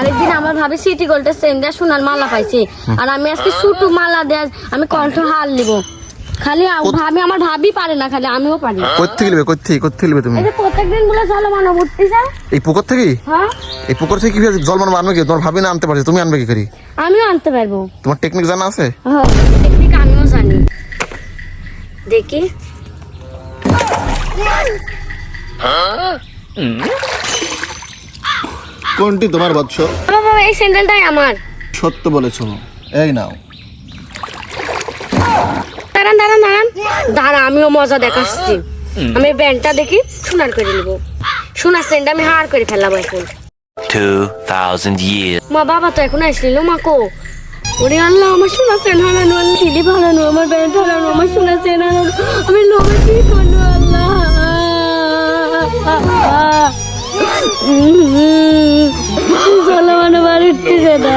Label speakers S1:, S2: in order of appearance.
S1: আরেকদিন আমার ভাবি সিটি গোল্ডের চেন দেয়া সোনার মালা পাইছে, আর আমি আজকে ছোট মালা দেয়া আমি কণ্ঠ হার নিব। খালি ভাবি আমার ভাবি পারে না, খালি আমিও পারি।
S2: কোত্থেকে নিবে তুমি?
S1: এই যে প্রত্যেকদিন গুলো জল মানা উঠতেছে।
S2: এই পুকুর থেকে?
S1: হ্যাঁ।
S2: এই পুকুর থেকে কিভাবে জল মানবো? আনবে কি? তোমার ভাবি না আনতে পারছে, তুমি আনবে কি করে?
S1: আমিও আনতে পারবো।
S2: তোমার টেকনিক জানা আছে?
S1: হ্যাঁ, টেকনিক আমিও জানি। দেখি।
S3: কোনটি তোমার বৎস?
S1: বাবা এই স্যান্ডেলটাই আমার।
S3: সত্য বলেছো, এই নাও।
S1: দাঁড়ান দাঁড়ান দাঁড়ান দাঁড়া, আমিও মজা দেখাচ্ছি। আমি ব্যান্ডটা দেখি সোনার করে নিব। সোনার স্যান্ড আমি হার করে ফেললাম এখন।
S4: 2000 years.
S1: মা বাবা তো এখন আসছিল, মা কো? ওরে আল্লাহ, আমার সোনার স্যান্ড হারানো, আমার কিলিপ হারানো, আমার ব্যান্ড হারানো, আমার সোনার স্যান্ড হারানো। আমি লোভে কি করবো আল্লাহ? চলো মানে বাড়ি উঠতেছে না।